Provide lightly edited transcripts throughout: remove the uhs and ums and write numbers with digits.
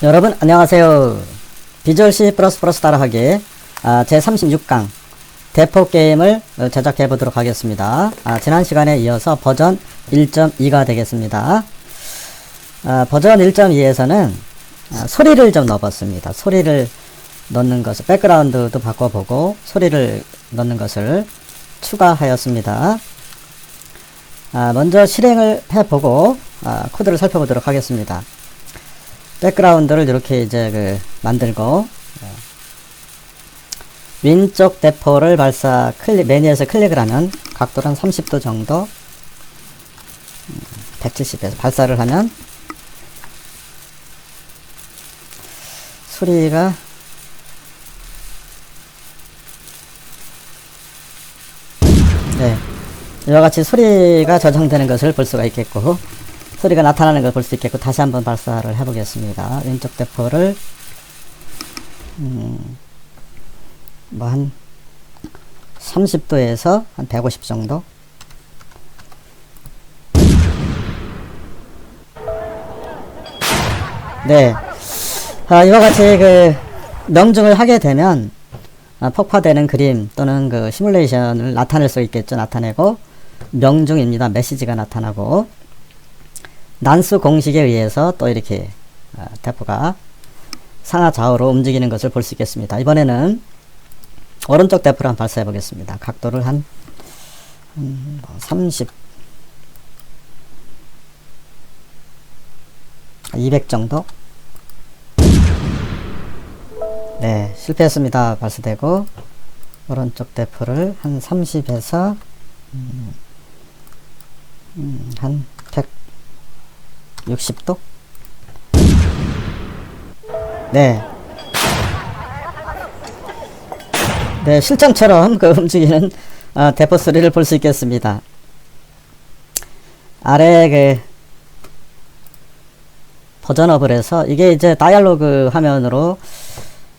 여러분 안녕하세요. 비주얼 C++ 따라하기 제36강 대포 게임을 제작해 보도록 하겠습니다. 지난 시간에 이어서 버전 1.2가 되겠습니다. 버전 1.2에서는 소리를 좀 넣어봤습니다. 소리를 넣는 것을 백그라운드도 바꿔보고 소리를 넣는 것을 추가하였습니다. 먼저 실행을 해보고 코드를 살펴보도록 하겠습니다. 백그라운드를 이렇게 이제 만들고 왼쪽 대포를 메뉴에서 클릭을 하면 각도를 한 30도 정도 170에서 발사를 하면 소리가 이와 같이 소리가 저장되는 것을 볼 수가 있겠고 소리가 나타나는 걸 볼 수 있겠고 다시 한번 발사를 해보겠습니다. 왼쪽 대포를 뭐 한 30도에서 한 150 정도 이와 같이 명중을 하게 되면 폭파되는 그림 또는 시뮬레이션을 나타낼 수 있겠죠. 나타내고 명중입니다. 메시지가 나타나고 난수 공식에 의해서 또 이렇게 대포가 상하 좌우로 움직이는 것을 볼 수 있겠습니다. 이번에는 오른쪽 대포를 한번 발사해 보겠습니다. 각도를 한 30, 200 정도. 실패했습니다. 발사되고 오른쪽 대포를 한 30에서 한 160도? 실전처럼 움직이는 대포 소리를 볼 수 있겠습니다. 아래 버전업을 해서 이게 이제 다이얼로그 화면으로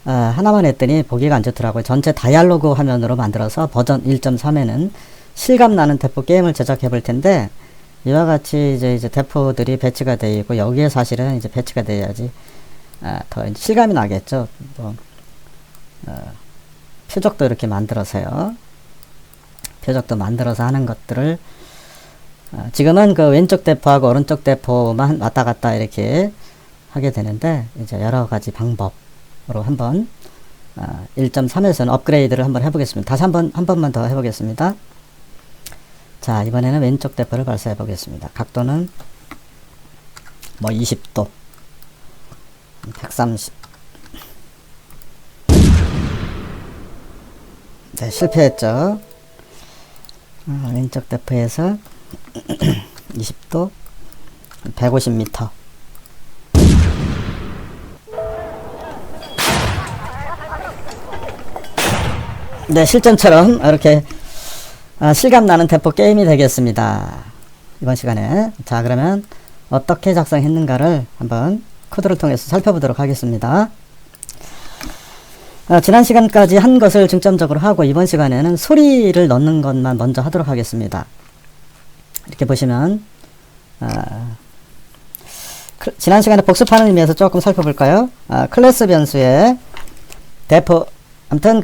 하나만 했더니 보기가 안 좋더라고요. 전체 다이얼로그 화면으로 만들어서 버전 1.3에는 실감나는 대포 게임을 제작해 볼 텐데 이와 같이 이제 대포들이 배치가 되어 있고 여기에 사실은 이제 배치가 돼야지 더 이제 실감이 나겠죠. 표적도 이렇게 만들어서요. 표적도 만들어서 하는 것들을 지금은 왼쪽 대포하고 오른쪽 대포만 왔다 갔다 이렇게 하게 되는데 이제 여러 가지 방법으로 한번 1.3에서는 업그레이드를 한번 해보겠습니다. 다시 한 번만 더 해보겠습니다. 자, 이번에는 왼쪽 대포를 발사해 보겠습니다. 각도는 뭐 20도 130. 실패했죠. 왼쪽 대포에서 20도 150m. 실전처럼 이렇게 실감나는 대포 게임이 되겠습니다. 이번 시간에. 자, 그러면 어떻게 작성했는가를 한번 코드를 통해서 살펴보도록 하겠습니다. 지난 시간까지 한 것을 중점적으로 하고 이번 시간에는 소리를 넣는 것만 먼저 하도록 하겠습니다. 이렇게 보시면 지난 시간에 복습하는 의미에서 조금 살펴볼까요? 클래스 변수에 대포 아무튼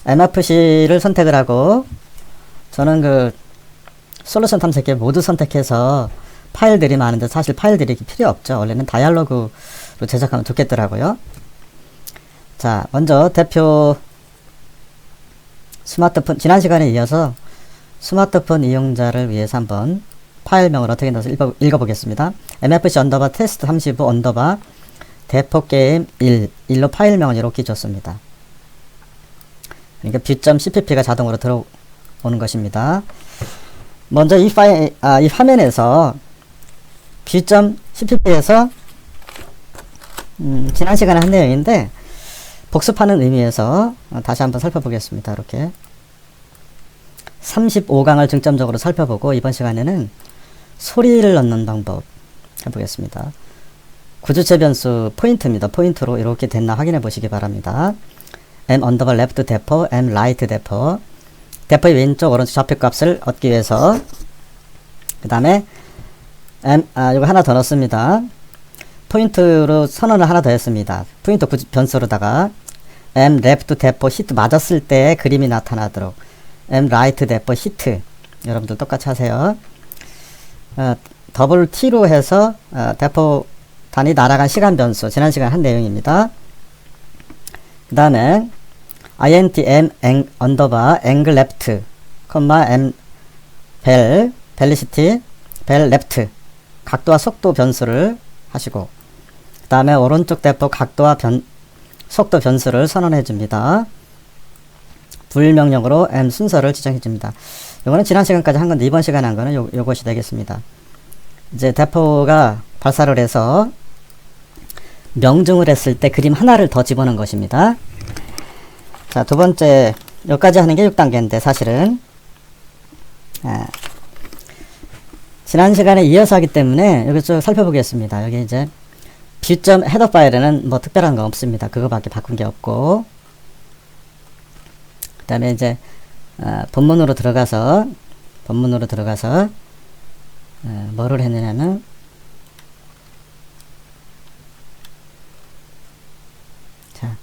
MFC를 선택을 하고 저는 솔루션 탐색기 모두 선택해서 파일들이 많은데 사실 파일들이 필요 없죠. 원래는 다이얼로그로 제작하면 좋겠더라고요. 자, 먼저 대표 스마트폰 지난 시간에 이어서 스마트폰 이용자를 위해서 한번 파일명을 어떻게 넣어서 읽어보겠습니다. MFC 언더바 테스트 35 언더바 대포게임 1로 파일명을 이렇게 줬습니다. 그러니까 view.cpp가 자동으로 들어오는 것입니다. 먼저 이 화면에서 view.cpp에서 지난 시간에 한 내용인데 복습하는 의미에서 다시 한번 살펴보겠습니다. 이렇게 35강을 중점적으로 살펴보고 이번 시간에는 소리를 넣는 방법 해보겠습니다. 구주체 변수 포인트입니다. 포인트로 이렇게 됐나 확인해 보시기 바랍니다. m 언더바 레프트 대포, m 라이트 대포, 대포의 왼쪽 오른쪽 좌표값을 얻기 위해서 그 다음에 이거 하나 더 넣습니다. 포인트로 선언을 하나 더 했습니다. 포인트 변수로다가 M left 대포 히트 맞았을 때 그림이 나타나도록 M right 대포 히트 여러분들 똑같이 하세요. 더블 T로 해서 대포단이 날아간 시간 변수 지난 시간 한 내용입니다. 그 다음에 int m 언더바 angle left m velocity left 각도와 속도 변수를 하시고 그 다음에 오른쪽 대포 각도와 속도 변수를 선언해 줍니다. 불명령으로 m 순서를 지정해 줍니다. 요거는 지난 시간까지 한 건데 이번 시간에 한 거는 요것이 되겠습니다. 이제 대포가 발사를 해서 명중을 했을 때 그림 하나를 더 집어넣은 것입니다. 자, 두 번째 여기까지 하는 게 6단계인데 사실은 지난 시간에 이어서 하기 때문에 여기 쭉 살펴보겠습니다. 여기 이제 view 헤더 파일에는 뭐 특별한 거 없습니다. 그거밖에 바꾼 게 없고 그 다음에 이제 본문으로 들어가서 뭐를 했느냐면 자,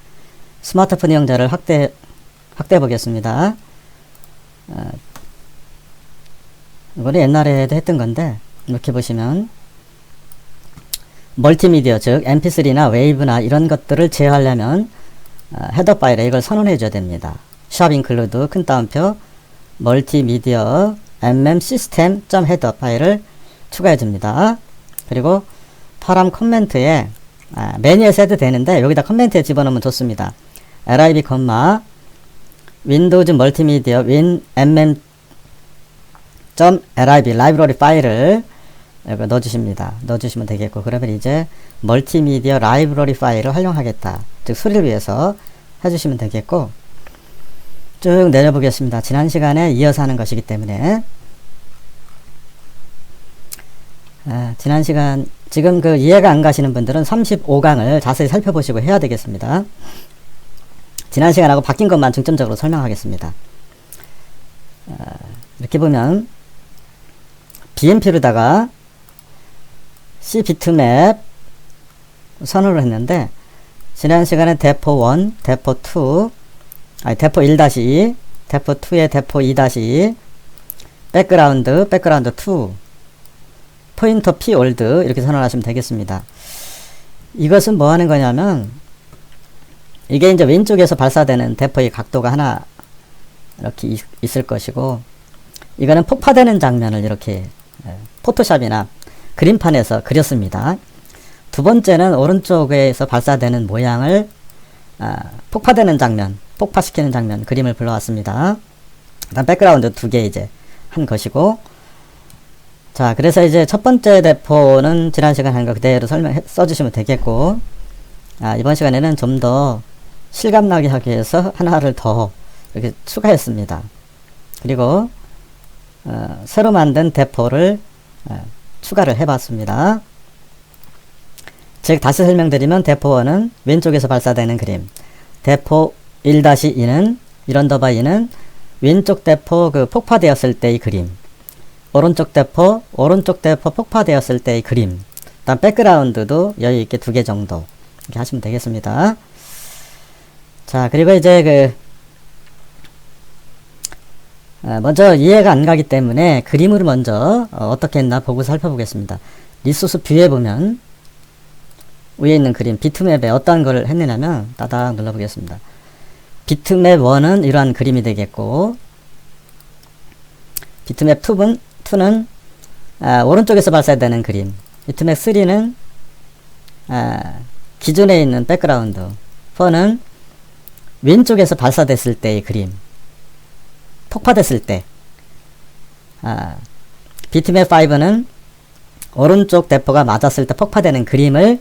스마트폰 이용자를 확대해 보겠습니다. 이거는 옛날에도 했던 건데 이렇게 보시면 멀티미디어 즉 mp3나 웨이브나 이런 것들을 제어하려면 헤더 파일에 이걸 선언해 줘야 됩니다. 샵 인클루드 큰 따옴표 멀티미디어 system.header 파일을 추가해 줍니다. 그리고 파람 코멘트에 메뉴에서 해도 되는데 여기다 코멘트에 집어넣으면 좋습니다. lib, 윈도우즈 멀티미디어 win lib 라이브러리 파일을 여기 넣어주시면 되겠고 그러면 이제 멀티미디어 라이브러리 파일을 활용하겠다. 즉 수리를 위해서 해주시면 되겠고 쭉 내려보겠습니다. 지난 시간에 이어서 하는 것이기 때문에 지난 시간 지금 그 이해가 안 가시는 분들은 35강을 자세히 살펴보시고 해야 되겠습니다. 지난 시간하고 바뀐 것만 중점적으로 설명하겠습니다. 이렇게 보면 BMP로다가 C 비트맵 선언을 했는데 지난 시간에 대포 1, 대포 2, 대포 1-2, 대포 2에 대포 2-2, 백그라운드 2, 포인터 P 올드 이렇게 선언하시면 되겠습니다. 이것은 뭐 하는 거냐면 이게 이제 왼쪽에서 발사되는 대포의 각도가 하나 이렇게 있을 것이고 이거는 폭파되는 장면을 이렇게 포토샵이나 그림판에서 그렸습니다. 두 번째는 오른쪽에서 발사되는 모양을 폭파되는 장면, 폭파시키는 장면 그림을 불러왔습니다. 그다음 백그라운드 2개 이제 한 것이고 자 그래서 이제 첫 번째 대포는 지난 시간 한 거 그대로 써주시면 되겠고 이번 시간에는 좀 더 실감나게 하기 위해서 하나를 더 이렇게 추가했습니다. 그리고 새로 만든 대포를 추가를 해봤습니다. 즉 다시 설명드리면 대포 1은 왼쪽에서 발사되는 그림, 대포 1-2는 이런더바 2는 왼쪽 대포 그 폭파되었을 때의 그림, 오른쪽 대포 폭파되었을 때의 그림, 다음 백그라운드도 여유있게 2개 정도 이렇게 하시면 되겠습니다. 자 그리고 이제 먼저 이해가 안 가기 때문에 그림을 먼저 어떻게 했나 보고 살펴보겠습니다. 리소스 뷰에 보면 위에 있는 그림 비트맵에 어떤 걸 했느냐면 따닥 눌러보겠습니다. 비트맵 1은 이러한 그림이 되겠고 비트맵 2는 오른쪽에서 발사되는 그림, 비트맵 3는 기존에 있는 백그라운드, 4는 왼쪽에서 발사됐을 때의 그림, 폭파됐을 때, 비트맵 5는 오른쪽 대포가 맞았을 때 폭파되는 그림을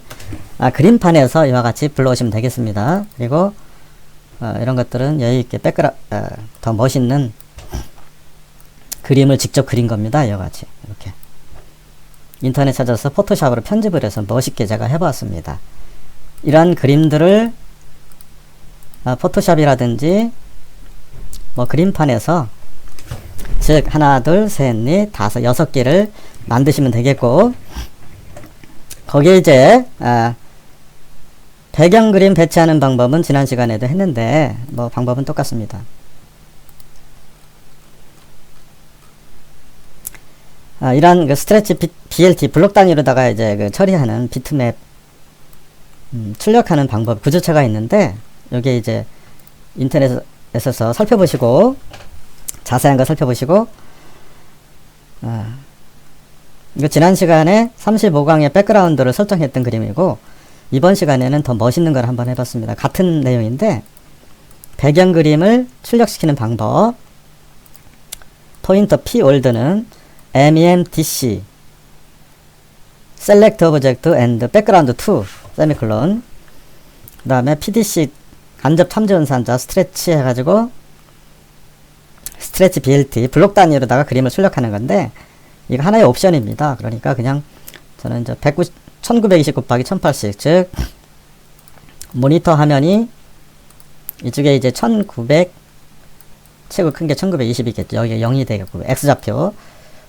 그림판에서 이와 같이 불러오시면 되겠습니다. 그리고 이런 것들은 여유있게 더 멋있는 그림을 직접 그린 겁니다. 이와 같이 이렇게 인터넷 찾아서 포토샵으로 편집을 해서 멋있게 제가 해봤습니다. 이러한 그림들을 포토샵이라든지 뭐 그림판에서 즉 하나 둘 셋 넷 다섯 6개를 만드시면 되겠고, 거기에 이제 배경 그림 배치하는 방법은 지난 시간에도 했는데 뭐 방법은 똑같습니다. 이런 그 스트레치 BLT 블록 단위로다가 이제 그 처리하는 비트맵 출력하는 방법 구조체가 있는데, 여기에 이제 인터넷에서 살펴보시고 자세한 거 살펴보시고, 이거 지난 시간에 35강의 백그라운드를 설정했던 그림이고, 이번 시간에는 더 멋있는 걸 한번 해봤습니다. 같은 내용인데 배경 그림을 출력시키는 방법. 포인터 P 올드는 MEMDC Select Object and Background to 세미콜론, 그 다음에 PDC 간접 탐지 연산자 스트레치 해가지고 스트레치 BLT 블록 단위로다가 그림을 출력하는 건데, 이거 하나의 옵션입니다. 그러니까 그냥 저는 이제 1920 곱하기 1080, 즉 모니터 화면이 이쪽에 이제 1900 최고 큰 게 1920이겠죠. 여기가 0이 되겠고, X좌표,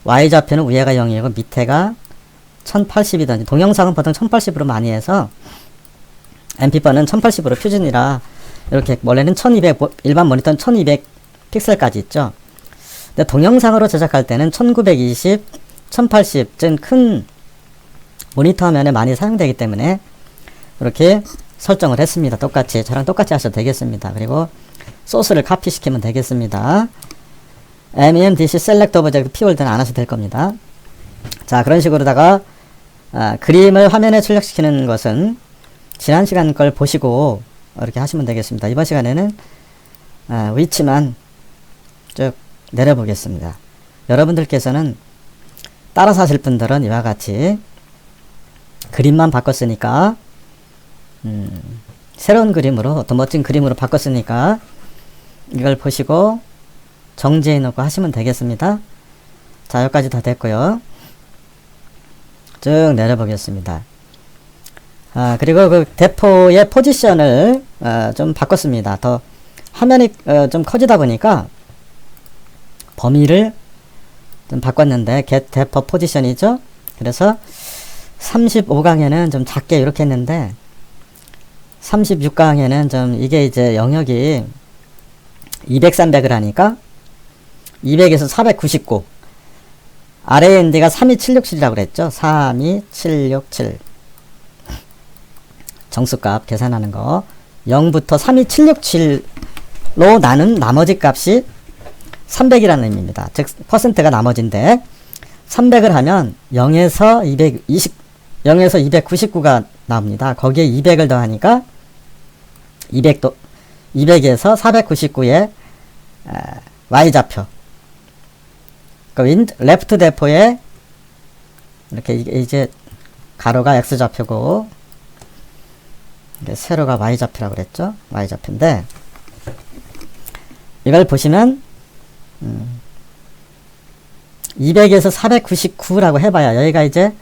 Y좌표는 위에가 0이고 밑에가 1080이든지, 동영상은 보통 1080으로 많이 해서 MP4는 1080으로 표준이라 이렇게, 원래는 1200, 일반 모니터는 1200 픽셀까지 있죠. 근데 동영상으로 제작할 때는 1920, 1080, 즉 큰 모니터 화면에 많이 사용되기 때문에 이렇게 설정을 했습니다. 똑같이, 저랑 똑같이 하셔도 되겠습니다. 그리고 소스를 카피시키면 되겠습니다. MEMDC Select Object P-World는 안 하셔도 될 겁니다. 자, 그런 식으로다가 그림을 화면에 출력시키는 것은 지난 시간 걸 보시고 이렇게 하시면 되겠습니다. 이번 시간에는 위치만 쭉 내려보겠습니다. 여러분들께서는 따라서 하실 분들은 이와 같이 그림만 바꿨으니까 새로운 그림으로, 더 멋진 그림으로 바꿨으니까 이걸 보시고 정지해 놓고 하시면 되겠습니다. 자, 여기까지 다 됐고요. 쭉 내려보겠습니다. 그리고 그 대포의 포지션을 좀 바꿨습니다. 더 화면이 좀 커지다 보니까 범위를 좀 바꿨는데, get 대포 포지션이죠. 그래서 35강에는 좀 작게 이렇게 했는데, 36강에는 좀 이게 이제 영역이 200, 300을 하니까 200에서 499, 아래 엔드가 32767이라고 그랬죠. 32767 정수값 계산하는 거, 0부터 32767로 나눈 나머지 값이 300이라는 의미입니다. 즉 퍼센트가 나머지인데, 300을 하면 0에서 299가 나옵니다. 거기에 200을 더하니까 200에서 499의 Y좌표, 그러니까 레프트 대포에 이렇게 이제 가로가 X좌표고 세로가 Y좌표라고 그랬죠. Y좌표인데, 이걸 보시면 200에서 499라고 해봐야 여기가 이제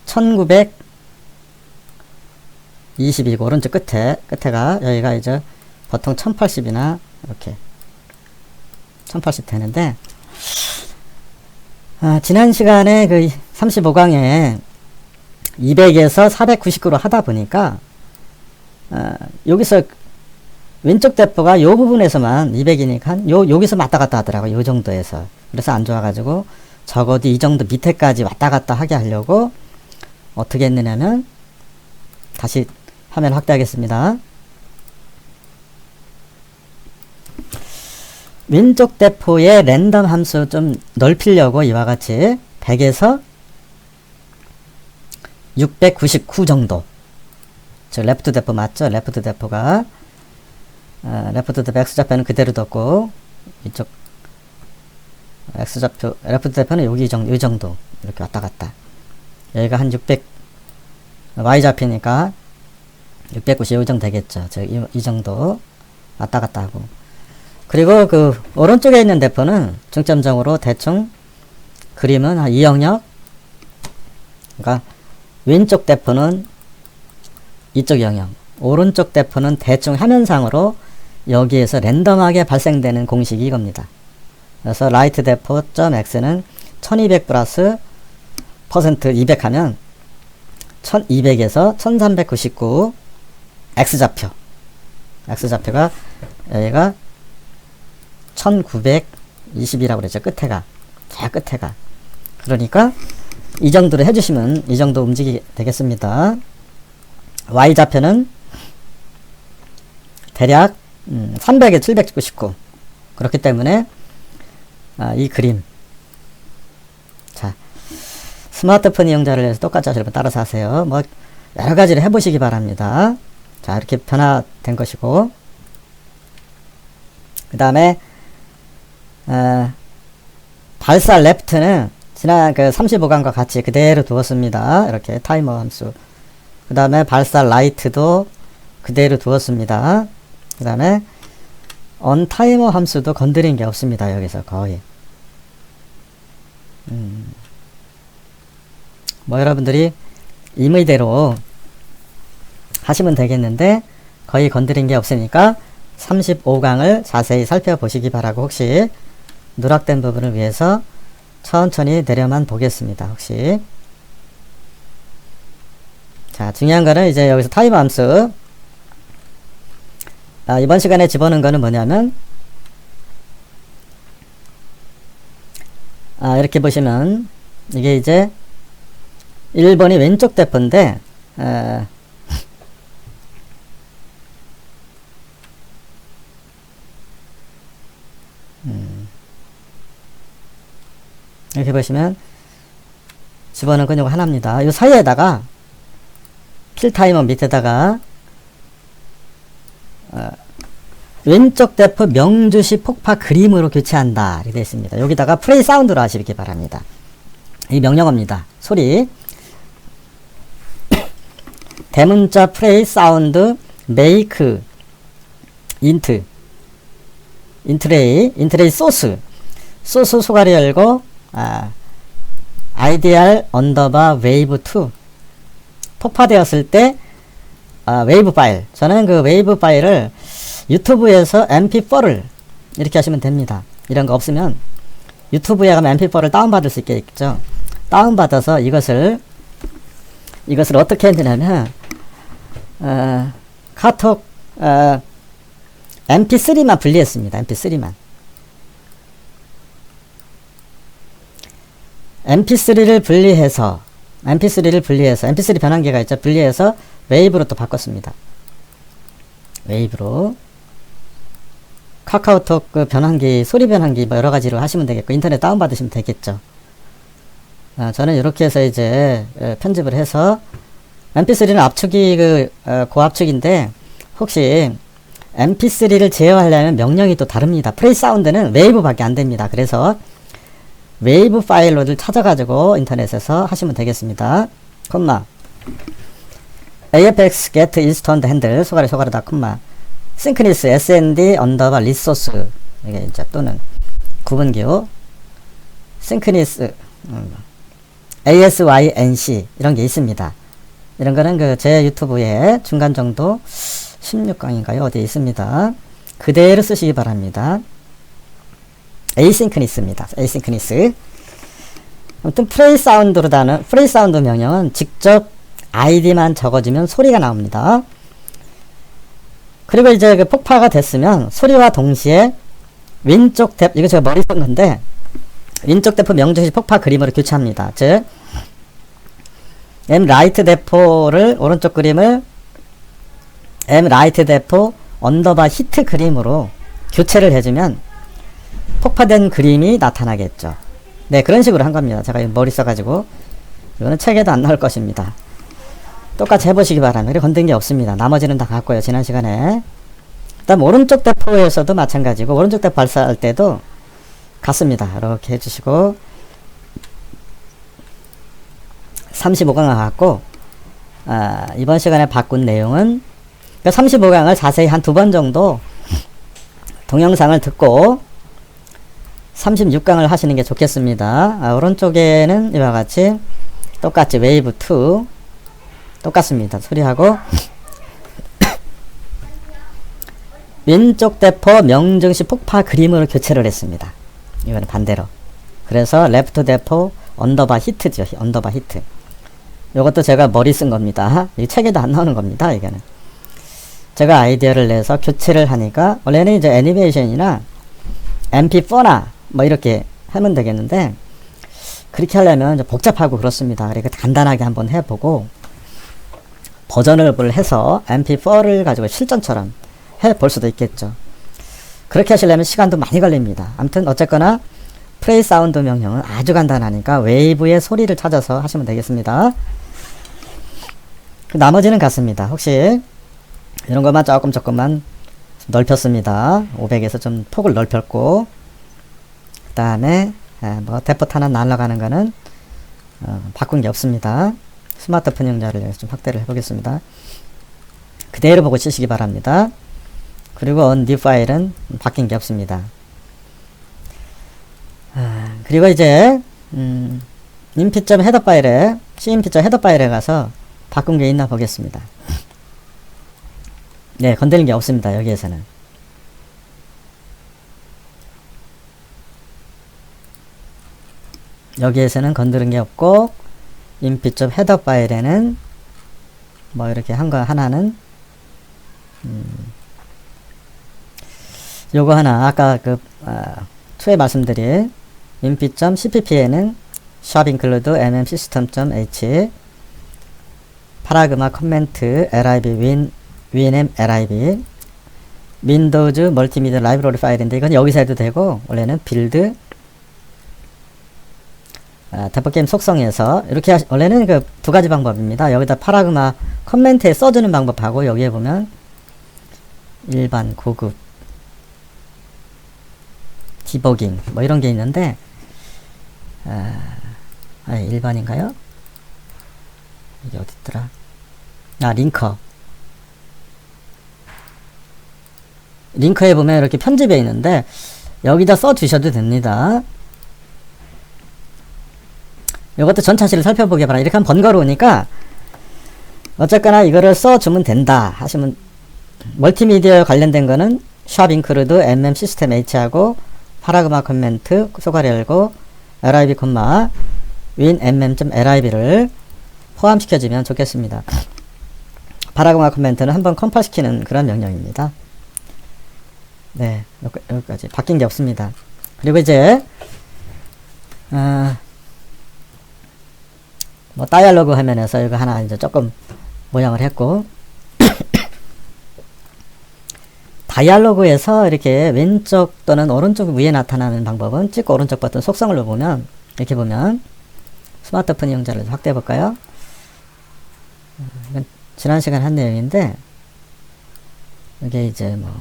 1920이고, 오른쪽 끝에가 여기가 이제 보통 1080이나 이렇게 1080 되는데, 지난 시간에 그 35강에 200에서 499로 하다 보니까 여기서 왼쪽 대포가 요 부분에서만 200이니까 여기서 왔다 갔다 하더라고요. 요 정도에서. 그래서 안 좋아가지고 적어도 이 정도 밑에까지 왔다 갔다 하게 하려고 어떻게 했느냐면, 다시 화면 확대하겠습니다. 왼쪽 대포의 랜덤 함수 좀 넓히려고 이와 같이 100에서 699 정도, 즉 레프트 대포 맞죠? 레프트 대포가 레프트 대포 X좌표는 그대로 뒀고, 이쪽 X좌표 레프트 대포는 여기 이 정도 이렇게 왔다 갔다, 여기가 한 600 Y좌표니까 690 이 정도 되겠죠. 즉 이 정도 왔다 갔다 하고, 그리고 그 오른쪽에 있는 대포는 중점적으로 대충 그림은 한 이 영역, 그러니까 왼쪽 대포는 이쪽 영역, 오른쪽 대포는 대충 화면상으로 여기에서 랜덤하게 발생되는 공식이 이겁니다. 그래서 라이트 대포 x는 1200 플러스 퍼센트 200 하면 1200에서 1399 x좌표. x좌표가 여기가 1920이라고 그랬죠. 끝에가. 자, 끝에가. 그러니까 이 정도로 해주시면 이 정도 움직이게 되겠습니다. y좌표는 대략 300에 799. 그렇기 때문에 이 그림. 자, 스마트폰 이용자를 위해서 똑같이 여러분 따라서 하세요. 뭐 여러 가지를 해보시기 바랍니다. 자, 이렇게 변화된 것이고, 그 다음에 발사 레프트는 지난 그 35강과 같이 그대로 두었습니다. 이렇게 타이머 함수. 그 다음에 발사 라이트도 그대로 두었습니다. 그 다음에 on 타이머 함수도 건드린 게 없습니다. 여기서 거의. 뭐 여러분들이 임의대로 하시면 되겠는데 거의 건드린 게 없으니까 35강을 자세히 살펴보시기 바라고, 혹시 누락된 부분을 위해서 천천히 내려만 보겠습니다. 혹시. 자, 중요한 거는 이제 여기서 타이머 함수. 이번 시간에 집어넣은 거는 뭐냐면, 이렇게 보시면, 이게 이제 1번이 왼쪽 대포인데, 이렇게 보시면 집어넣은 건 요거 하나입니다. 이 사이에다가 킬타이머 밑에다가 왼쪽 대포 명주시 폭파 그림으로 교체한다 이렇게 되어 있습니다. 여기다가 플레이 사운드로 하시기 바랍니다. 이 명령어입니다. 소리. 대문자 플레이 사운드 메이크 인트레이 소스 소가리 열고 IDR 언더바 웨이브 2 폭파되었을 때 웨이브 파일, 저는 그 웨이브 파일을 유튜브에서 mp4를 이렇게 하시면 됩니다. 이런 거 없으면 유튜브에 가면 mp4를 다운받을 수 있겠죠. 다운받아서 이것을 어떻게 했냐면 카톡 mp3만 분리했습니다. mp3만 mp3를 분리해서 mp3 변환기가 있죠. 분리해서 웨이브로 또 바꿨습니다. 웨이브로 카카오톡 그 변환기, 소리 변환기 뭐 여러 가지로 하시면 되겠고, 인터넷 다운받으시면 되겠죠. 저는 이렇게 해서 이제 편집을 해서, mp3는 압축이 고압축인데 혹시 mp3를 제어하려면 명령이 또 다릅니다. 플레이 사운드는 웨이브밖에 안 됩니다. 그래서 웨이브 파일로를 찾아가지고 인터넷에서 하시면 되겠습니다. 콤마 AFX get instant handle 소가리다 콤마 synchronous snd 언더바 리소스, 이게 이제 또는 구분기호 synchronous async 이런 게 있습니다. 이런 거는 그 제 유튜브에 중간 정도 16강인가요? 어디에 있습니다. 그대로 쓰시기 바랍니다. 에이싱크니스입니다. 에이싱크니스. 아무튼 플레이 사운드 명령은 직접 아이디만 적어주면 소리가 나옵니다. 그리고 이제 그 폭파가 됐으면 소리와 동시에 왼쪽 대포, 이거 제가 머리 썼는데 왼쪽 대포 명주시 폭파 그림으로 교체합니다. 즉 M 라이트 대포를 오른쪽 그림을 M 라이트 대포 언더바 히트 그림으로 교체를 해주면 폭파된 그림이 나타나겠죠. 네, 그런 식으로 한 겁니다. 제가 머리 써가지고. 이거는 책에도 안 나올 것입니다. 똑같이 해보시기 바랍니다. 그리고 건든 게 없습니다. 나머지는 다 같고요. 지난 시간에. 그 다음 오른쪽 대포에서도 마찬가지고, 오른쪽 대포 발사할 때도 같습니다. 이렇게 해주시고 35강을 갖고 이번 시간에 바꾼 내용은 35강을 자세히 한 2번 정도 동영상을 듣고 36강을 하시는 게 좋겠습니다. 오른쪽에는 이와 같이 똑같이 웨이브 2 똑같습니다. 소리하고 왼쪽 대포 명정시 폭파 그림으로 교체를 했습니다. 이거는 반대로. 그래서 레프트 대포 언더바 히트죠. 언더바 히트. 이것도 제가 머리 쓴 겁니다. 이 책에도 안 나오는 겁니다. 이거는 제가 아이디어를 내서 교체를 하니까, 원래는 이제 애니메이션이나 MP4나 뭐 이렇게 하면 되겠는데, 그렇게 하려면 복잡하고 그렇습니다. 그러니까 간단하게 한번 해보고 버전을 해서 MP4를 가지고 실전처럼 해볼 수도 있겠죠. 그렇게 하시려면 시간도 많이 걸립니다. 아무튼 어쨌거나 플레이 사운드 명령은 아주 간단하니까 웨이브의 소리를 찾아서 하시면 되겠습니다. 나머지는 같습니다. 혹시 이런 것만 조금만 넓혔습니다. 500에서 좀 폭을 넓혔고, 그 다음에 뭐 대포 하나 날아가는 거는 바꾼 게 없습니다. 스마트폰 용자를 좀 확대를 해보겠습니다. 그대로 보고 치시기 바랍니다. 그리고 new 파일은 바뀐 게 없습니다. 그리고 이제 인피.헤더 파일에 cmp.헤더 파일에 가서 바꾼 게 있나 보겠습니다. 네, 건드린 게 없습니다. 여기에서는. 여기에서는 건드린 게 없고, 인피.헤더 파일에는 뭐 이렇게 한 거 하나는 요거 하나 아까 초에 말씀드린 inp.cpp에는 shop include mmsystem.h 파라그마 커멘트 lib winm lib 윈도우즈 멀티미디어 라이브러리 파일인데, 이건 여기서 해도 되고, 원래는 빌드 대포게임 속성에서 이렇게 원래는 그 두 가지 방법입니다. 여기다 파라그마 커멘트에 써주는 방법하고, 여기에 보면 일반, 고급, 디버깅 뭐 이런 게 있는데, 일반인가요? 이게 어딨더라? 링커. 링커에 보면 이렇게 편집해 있는데, 여기다 써 주셔도 됩니다. 이것도 전차시를 살펴보기 바랍니다. 이렇게 하면 번거로우니까 어쨌거나 이거를 써주면 된다 하시면, 멀티미디어 관련된 거는 shop include mm system h하고 파라그마 커멘트 소괄 열고 lib, win mm.lib를 포함시켜주면 좋겠습니다. 파라그마 커멘트는 한번 컴파일 시키는 그런 명령입니다. 네, 여기까지 바뀐 게 없습니다. 그리고 이제 뭐 다이얼로그 화면에서 이거 하나 이제 조금 모양을 했고, 다이얼로그에서 이렇게 왼쪽 또는 오른쪽 위에 나타나는 방법은 찍고 오른쪽 버튼 속성을 보면, 이렇게 보면 스마트폰 이용자를 확대해 볼까요? 이건 지난 시간에 한 내용인데, 이게 이제 뭐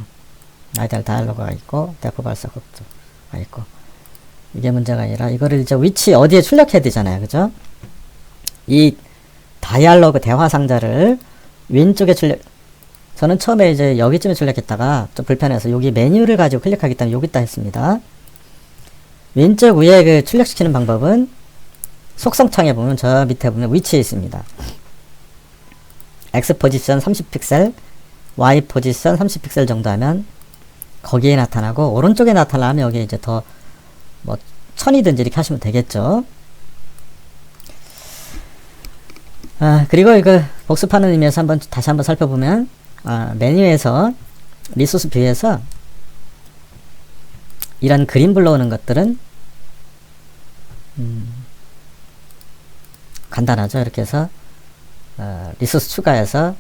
아이디얼 다이얼로그가 있고 대포 발사극도 있고, 이게 문제가 아니라 이거를 이제 위치 어디에 출력해야 되잖아요. 그죠? 이 다이얼로그 대화 상자를 왼쪽에 저는 처음에 이제 여기쯤에 출력했다가 좀 불편해서 여기 메뉴를 가지고 클릭하기 때문에 여기다 했습니다. 왼쪽 위에 그 출력시키는 방법은 속성창에 보면 저 밑에 보면 위치에 있습니다. X 포지션 30픽셀, Y 포지션 30픽셀 정도 하면 거기에 나타나고, 오른쪽에 나타나면 여기 이제 더 뭐 1000이든지 이렇게 하시면 되겠죠. 그리고 이거 복습하는 의미에서 다시 한번 살펴보면, 메뉴에서 리소스 뷰에서 이런 그림 불러오는 것들은 간단하죠. 이렇게 해서 리소스 추가해서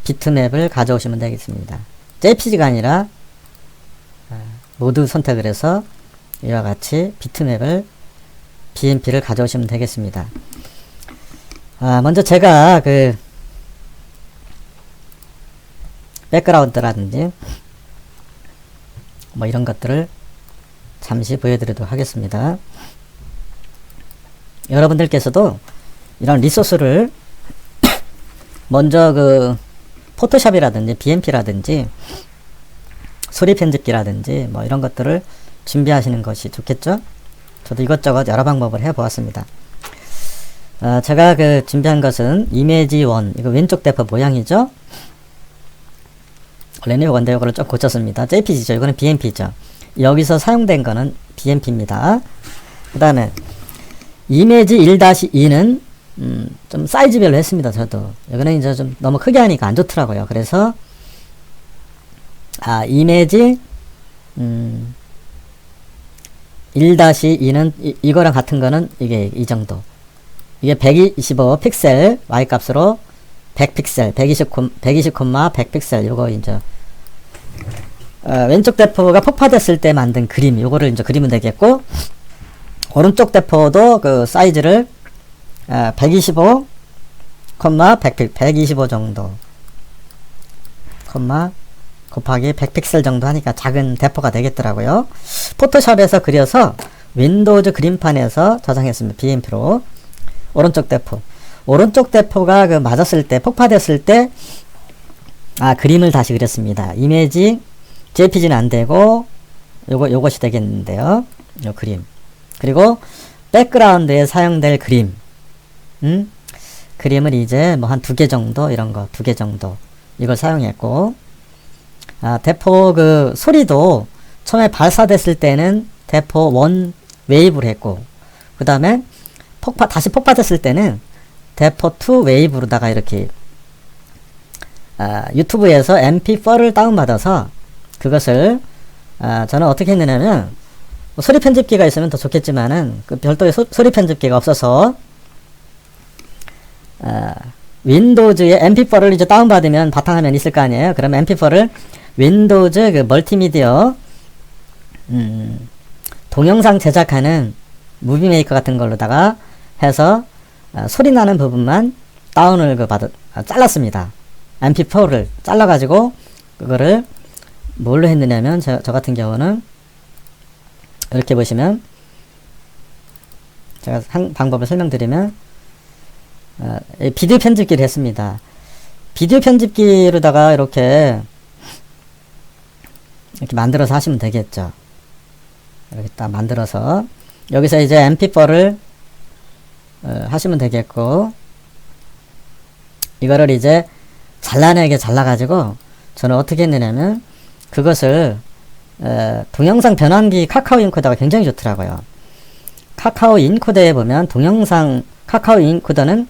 비트맵을 가져오시면 되겠습니다. JPG가 아니라 모두 선택을 해서 이와 같이 비트맵을 BMP를 가져오시면 되겠습니다. 먼저 제가 그 백그라운드라든지 뭐 이런 것들을 잠시 보여드리도록 하겠습니다. 여러분들께서도 이런 리소스를 먼저 그 포토샵이라든지 BMP라든지 소리 편집기라든지 뭐 이런 것들을 준비하시는 것이 좋겠죠? 저도 이것저것 여러 방법을 해 보았습니다. 제가 그 준비한 것은 이미지 1, 이거 왼쪽 대포 모양이죠? 원래는 이건데 이거를 좀 고쳤습니다. JPG죠. 이거는 BMP죠. 여기서 사용된 거는 BMP입니다. 그 다음에 이미지 1-2는 좀 사이즈별로 했습니다. 저도 이거는 이제 좀 너무 크게 하니까 안 좋더라고요. 그래서 이미지 1-2는 이거랑 같은 거는 이게 이 정도. 이게 125 픽셀 Y 값으로 100 픽셀, 120, 100 픽셀. 요거 이제 왼쪽 대포가 폭파됐을 때 만든 그림, 요거를 이제 그리면 되겠고, 오른쪽 대포도 그 사이즈를 125, 125 정도, 곱하기 100 픽셀 정도 하니까 작은 대포가 되겠더라고요. 포토샵에서 그려서 윈도우즈 그림판에서 저장했습니다. BMP로. 오른쪽 대포. 오른쪽 대포가 그 맞았을 때, 폭파됐을 때, 그림을 다시 그렸습니다. 이미지, JPG는 안 되고, 요것이 되겠는데요. 요 그림. 그리고, 백그라운드에 사용될 그림. 그림을 이제 뭐 한 2개 정도, 이런 거, 2개 정도. 이걸 사용했고, 대포 그 소리도 처음에 발사됐을 때는 대포 1 웨이브로 했고, 그 다음에 다시 폭파됐을 때는 대포 2 웨이브로다가 이렇게, 유튜브에서 MP4를 다운받아서 그것을, 저는 어떻게 했느냐면, 뭐 소리 편집기가 있으면 더 좋겠지만은, 그 별도의 소리 편집기가 없어서, 윈도우즈에 MP4를 이제 다운받으면 바탕화면 있을 거 아니에요? 그럼 MP4를 윈도우즈 그 멀티미디어, 동영상 제작하는 무비메이커 같은 걸로다가 해서, 소리 나는 부분만 다운을 잘랐습니다. MP4를 잘라가지고, 그거를 뭘로 했느냐면, 저 같은 경우는, 이렇게 보시면, 제가 한 방법을 설명드리면, 비디오 편집기를 했습니다. 비디오 편집기로다가 이렇게 만들어서 하시면 되겠죠. 이렇게 딱 만들어서, 여기서 이제 MP4를 하시면 되겠고, 이거를 이제 잘라내게 잘라가지고, 저는 어떻게 했느냐면, 그것을, 동영상 변환기 카카오 인코더가 굉장히 좋더라고요. 카카오 인코더에 보면, 동영상 카카오 인코더는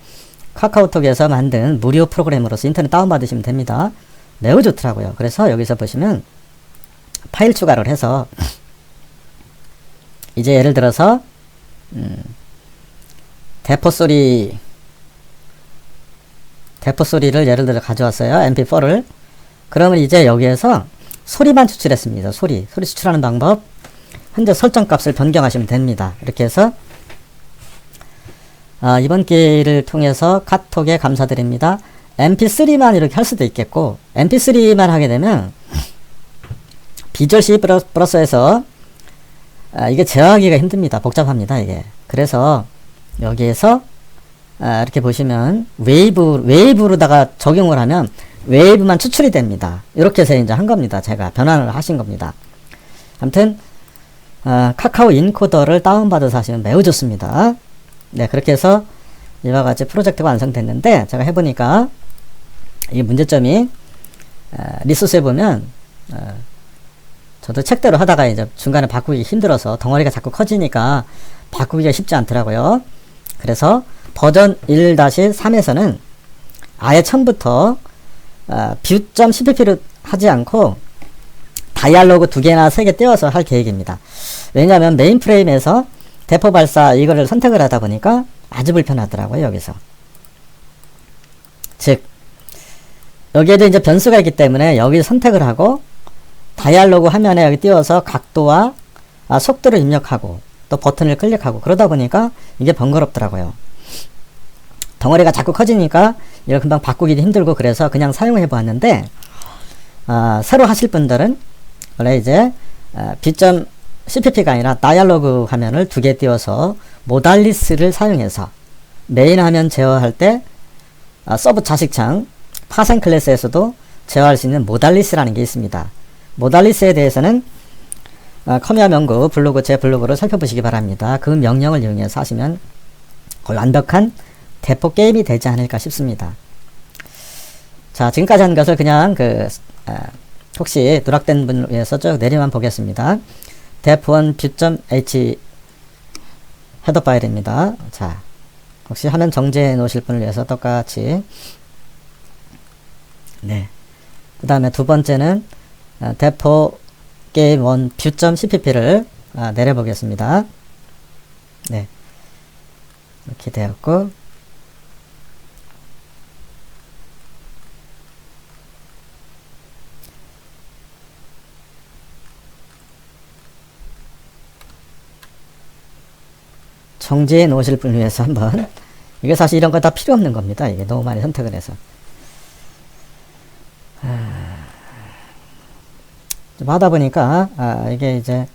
카카오톡에서 만든 무료 프로그램으로서 인터넷 다운받으시면 됩니다. 매우 좋더라고요. 그래서 여기서 보시면, 파일 추가를 해서, 이제 예를 들어서, 대포 소리를 예를 들어 가져왔어요. MP4를. 그러면 이제 여기에서 소리만 추출했습니다. 소리 추출하는 방법. 현재 설정 값을 변경하시면 됩니다. 이렇게 해서, 이번 기회를 통해서 카톡에 감사드립니다. MP3만 이렇게 할 수도 있겠고, MP3만 하게 되면, 비주얼 C 플러스에서, 이게 제어하기가 힘듭니다. 복잡합니다, 이게. 그래서, 여기에서, 이렇게 보시면, 웨이브로다가 적용을 하면, 웨이브만 추출이 됩니다. 이렇게 해서 이제 한 겁니다. 제가 변환을 하신 겁니다. 아무튼, 카카오 인코더를 다운받아서 하시면 매우 좋습니다. 네, 그렇게 해서 이와 같이 프로젝트가 완성됐는데, 제가 해보니까 이 문제점이, 리소스에 보면, 저도 책대로 하다가 이제 중간에 바꾸기 힘들어서 덩어리가 자꾸 커지니까 바꾸기가 쉽지 않더라고요. 그래서 버전 1-3에서는 아예 처음부터 뷰.cpp를 하지 않고 다이알로그 2개나 3개 띄워서 할 계획입니다. 왜냐하면 메인 프레임에서 대포 발사 이거를 선택을 하다 보니까 아주 불편하더라고요. 여기서. 즉 여기에도 이제 변수가 있기 때문에 여기 선택을 하고 다이알로그 화면에 여기 띄워서 각도와 속도를 입력하고 또 버튼을 클릭하고 그러다 보니까 이게 번거롭더라고요. 덩어리가 자꾸 커지니까 이걸 금방 바꾸기도 힘들고 그래서 그냥 사용해 보았는데, 새로 하실 분들은 원래 이제 B.CPP가 아니라 다이알로그 화면을 2개 띄워서 모달리스를 사용해서 메인 화면 제어할 때 서브 자식창 파생 클래스에서도 제어할 수 있는 모달리스라는 게 있습니다. 모달리스에 대해서는 커미아 명구 블로그 제 블로그를 살펴보시기 바랍니다. 그 명령을 이용해서 하시면 거의 완벽한 대포 게임이 되지 않을까 싶습니다. 자, 지금까지 한 것을 그냥 혹시 누락된 분을 위해서 쭉 내려만 보겠습니다. def1 view.h 헤더 파일입니다. 자, 혹시 화면 정지해 놓으실 분을 위해서 똑같이. 네. 그 다음에 두 번째는 def game1 view.cpp를 내려보겠습니다. 네. 이렇게 되었고, 정지해 놓으실 분을 위해서 한번, 이게 사실 이런 거 다 필요 없는 겁니다. 이게 너무 많이 선택을 해서. 좀 하다 보니까, 이게 이제,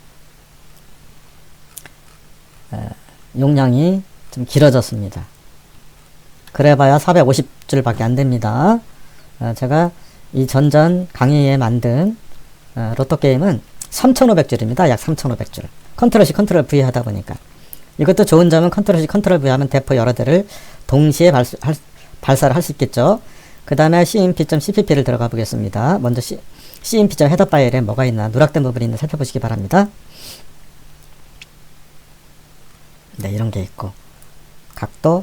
용량이 좀 길어졌습니다. 그래봐야 450줄 밖에 안 됩니다. 제가 이 전전 강의에 만든, 로또 게임은 3500줄입니다. 약 3500줄. 컨트롤 C, 컨트롤 V 하다 보니까. 이것도 좋은 점은 컨트롤 C, 컨트롤 V 하면 대포 여러 대를 동시에 발사를 할 수 있겠죠. 그 다음에 cmp.cpp를 들어가 보겠습니다. 먼저 cmp. 헤더 파일에 뭐가 있나, 누락된 부분이 있나 살펴보시기 바랍니다. 네, 이런 게 있고, 각도,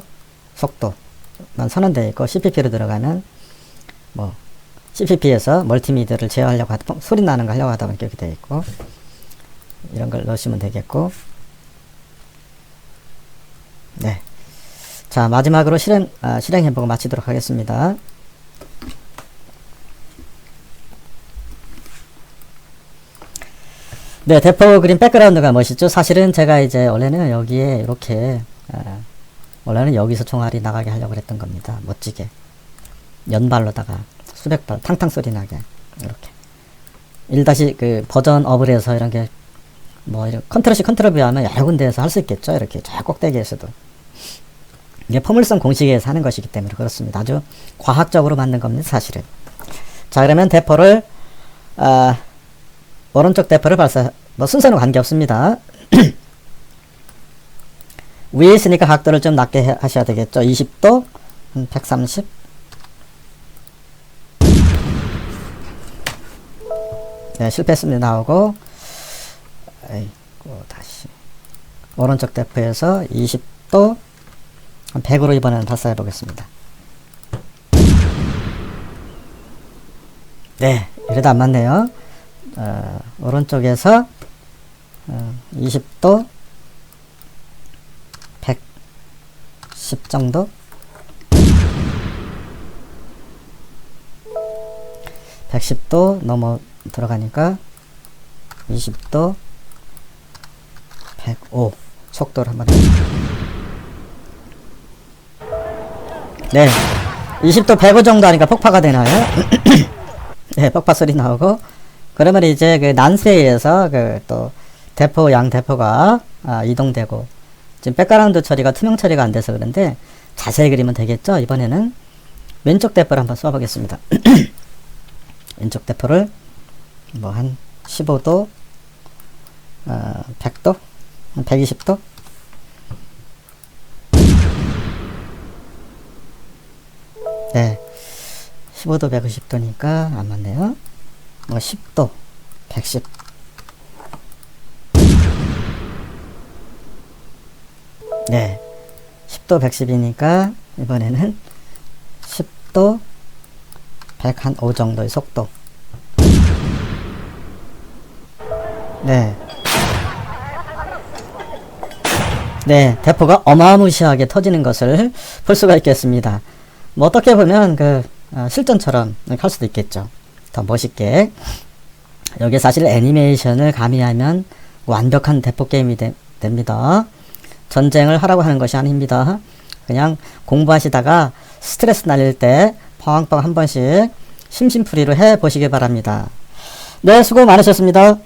속도만 선언되어 있고, cpp로 들어가면, 뭐, cpp에서 멀티미디어를 제어하려고 소리 나는 거 하려고 하다 보니까 이렇게 되어 있고, 이런 걸 넣으시면 되겠고, 네. 자, 마지막으로 실행해보고 마치도록 하겠습니다. 네, 대포 그림 백그라운드가 멋있죠? 사실은 제가 이제 원래는 여기에 이렇게, 원래는 여기서 총알이 나가게 하려고 했던 겁니다. 멋지게. 연발로다가 수백 발, 탕탕 소리 나게. 이렇게. 1- 그 버전 업을 해서 이런 게, 뭐, 이런 컨트롤 C, 컨트롤 V 하면 여러 군데에서 할 수 있겠죠? 이렇게 저 꼭대기에서도. 이게 포물선 공식에서 하는 것이기 때문에 그렇습니다. 아주 과학적으로 만든 겁니다, 사실은. 자, 그러면 대포를, 오른쪽 대포를 뭐 순서는 관계없습니다. 위에 있으니까 각도를 좀 낮게 하셔야 되겠죠. 20도, 130. 네, 실패했습니다. 나오고, 아이고, 다시. 오른쪽 대포에서 20도, 100으로 이번에는 발사해 보겠습니다. 네, 이래도 안 맞네요. 오른쪽에서 20도 110 정도, 110도 넘어 들어가니까 20도 105 속도를 한번 네, 20도 105 정도 하니까 폭파가 되나요? 네, 폭파 소리 나오고, 그러면 이제 그 난세에서 그 또 대포, 양 대포가 이동되고, 지금 백그라운드 처리가 투명 처리가 안 돼서 그런데 자세히 그리면 되겠죠? 이번에는 왼쪽 대포를 한번 쏴보겠습니다. 왼쪽 대포를 뭐 한 15도, 100도, 한 120도? 네, 15도 150도니까 안 맞네요. 뭐 10도 110. 네, 10도 110이니까 이번에는 10도 105 정도의 속도. 네, 네, 대포가 어마무시하게 터지는 것을 볼 수가 있겠습니다. 뭐 어떻게 보면 그 실전처럼 할 수도 있겠죠. 더 멋있게. 여기 사실 애니메이션을 가미하면 완벽한 대포 게임이 됩니다. 전쟁을 하라고 하는 것이 아닙니다. 그냥 공부하시다가 스트레스 날릴 때 펑펑 한 번씩 심심풀이로 해 보시기 바랍니다. 네, 수고 많으셨습니다.